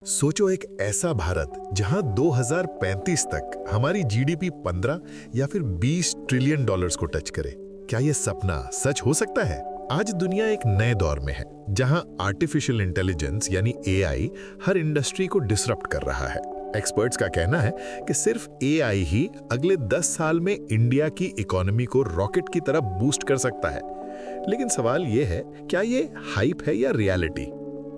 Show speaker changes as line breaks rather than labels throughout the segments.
सोचो एक ऐसा भारत जहां 2035 तक हमारी जीडीपी 15 या फिर 20 ट्रिलियन डॉलर्स को टच करे। क्या यह सपना सच हो सकता है? आज दुनिया एक नए दौर में है जहां आर्टिफिशियल इंटेलिजेंस यानी एआई हर इंडस्ट्री को डिसरप्ट कर रहा है। एक्सपर्ट्स का कहना है कि सिर्फ एआई ही अगले 10 साल में इंडिया की इकोनॉमी को रॉकेट की तरह बूस्ट कर सकता है। लेकिन सवाल यह है, क्या ये हाइप है या रियलिटी?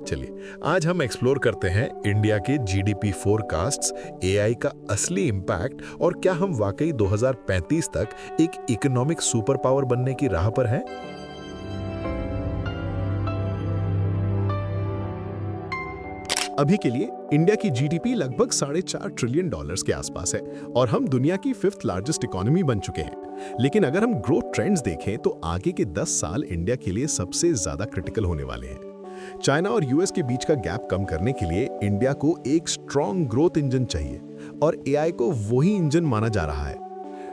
चलिए आज हम एक्सप्लोर करते हैं इंडिया के जीडीपी फोरकास्ट्स, एआई का असली इंपैक्ट और क्या हम वाकई 2035 तक एक इकोनॉमिक सुपर पावर बनने की राह पर हैं।
अभी के लिए इंडिया की जीडीपी लगभग $4.5 ट्रिलियन के आसपास है और हम दुनिया की 5th लार्जेस्ट इकोनॉमी बन चुके हैं। लेकिन अगर हम ग्रोथ ट्रेंड्स देखें तो आगे के 10 साल इंडिया के लिए सबसे ज्यादा क्रिटिकल होने वाले हैं। चाइना और यूएस के बीच का गैप कम करने के लिए इंडिया को एक स्ट्रॉन्ग ग्रोथ इंजन चाहिए और एआई को वही इंजन माना जा रहा है।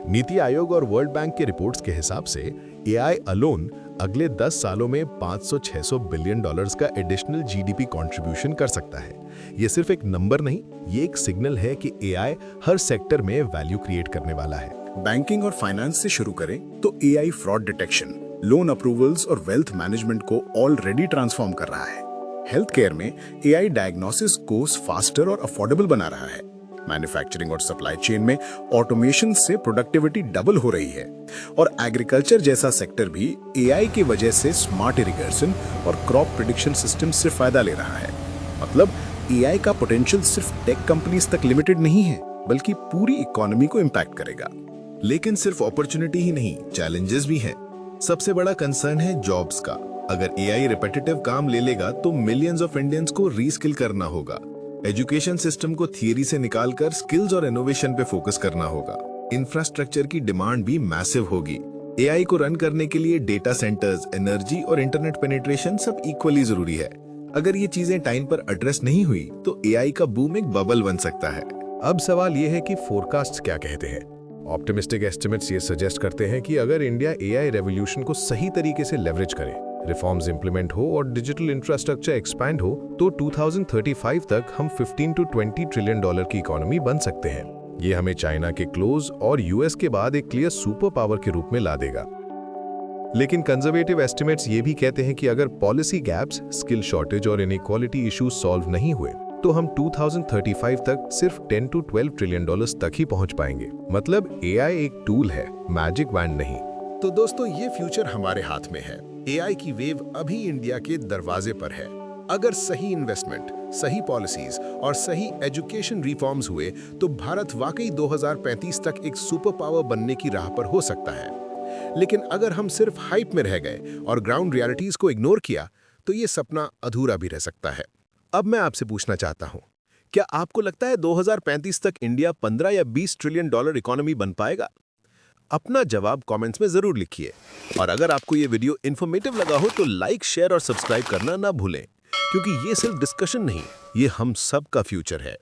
नीति आयोग और वर्ल्ड बैंक के रिपोर्ट्स के हिसाब से एआई अलोन अगले 10 सालों में $500-600 बिलियन का एडिशनल जीडीपी कंट्रीब्यूशन कर सकता है। ये सिर्फ एक नंबर नहीं, ये एक सिग्नल है कि एआई हर सेक्टर में वैल्यू क्रिएट करने वाला है।
बैंकिंग और फाइनेंस से शुरू करें तो AI fraud detection, loan approvals और वेल्थ मैनेजमेंट को ऑलरेडी ट्रांसफॉर्म कर रहा है। हेल्थ केयर में एआई डायग्नोसिस को फास्टर और अफोर्डेबल बना रहा है। मैन्युफैक्चरिंग और सप्लाई चेन में ऑटोमेशन से प्रोडक्टिविटी डबल हो रही है और एग्रीकल्चर जैसा सेक्टर भी एआई की वजह से स्मार्ट इरिगेशन और क्रॉप प्रिडिक्शन सिस्टम से फायदा ले रहा है। मतलब एआई का पोटेंशियल सिर्फ टेक कंपनीज तक लिमिटेड नहीं है, बल्कि पूरी इकोनॉमी को इम्पैक्ट करेगा।
लेकिन सिर्फ अपॉर्चुनिटी ही नहीं, चैलेंजेस भी हैं। सबसे बड़ा कंसर्न है जॉब्स का। अगर एआई रिपीटेटिव काम ले लेगा तो मिलियंस ऑफ इंडियंस को रीस्किल करना होगा। एजुकेशन सिस्टम को थियरी से निकालकर स्किल्स और इनोवेशन पे फोकस करना होगा। इंफ्रास्ट्रक्चर की डिमांड भी मैसिव होगी। एआई को रन करने के लिए डेटा सेंटर्स, एनर्जी और इंटरनेट पेनिट्रेशन सब इक्वली जरूरी है। अगर ये चीजें टाइम पर एड्रेस नहीं हुई तो एआई का बूम एक बबल बन सकता है।
अब सवाल ये है कि फोरकास्ट क्या कहते हैं। ऑप्टिमिस्टिक एस्टिमेट्स ये सजेस्ट करते हैं कि अगर इंडिया एआई रेवोल्यूशन को सही तरीके से लेवरेज करे, रिफॉर्म्स इंप्लीमेंट हो और डिजिटल इंफ्रास्ट्रक्चर एक्सपैंड हो तो 2035 तक हम $15-20 ट्रिलियन की इकोनॉमी बन सकते हैं। ये हमें चाइना के क्लोज और यूएस के बाद एक क्लियर सुपर पावर के रूप में ला देगा। लेकिन कंजर्वेटिव एस्टिमेट्स ये भी कहते हैं कि अगर पॉलिसी गैप्स, स्किल शॉर्टेज और इनइक्वालिटी इश्यूज सॉल्व नहीं हुए तो हम 2035 तक सिर्फ $10-12 ट्रिलियन तक ही पहुंच पाएंगे। मतलब एआई एक टूल है, मैजिक वैंड नहीं।
तो दोस्तों, ये फ्यूचर हमारे हाथ में है। एआई की वेव अभी इंडिया के दरवाजे पर है। अगर सही इन्वेस्टमेंट, सही पॉलिसीज और सही एजुकेशन रिफॉर्म्स हुए तो भारत वाकई 2035 तक एक सुपर पावर बनने की राह पर हो सकता है। लेकिन अगर हम सिर्फ हाइप में रह गए और ग्राउंड रियलिटीज को इग्नोर किया तो ये सपना अधूरा भी रह सकता है। अब मैं आपसे पूछना चाहता हूं, क्या आपको लगता है 2035 तक इंडिया 15 या 20 ट्रिलियन इकोनॉमी बन पाएगा? अपना जवाब कमेंट्स में जरूर लिखिए और अगर आपको ये वीडियो इन्फॉर्मेटिव लगा हो तो लाइक, शेयर और सब्सक्राइब करना ना भूलें, क्योंकि ये सिर्फ डिस्कशन नहीं, ये हम सब का फ्यूचर है।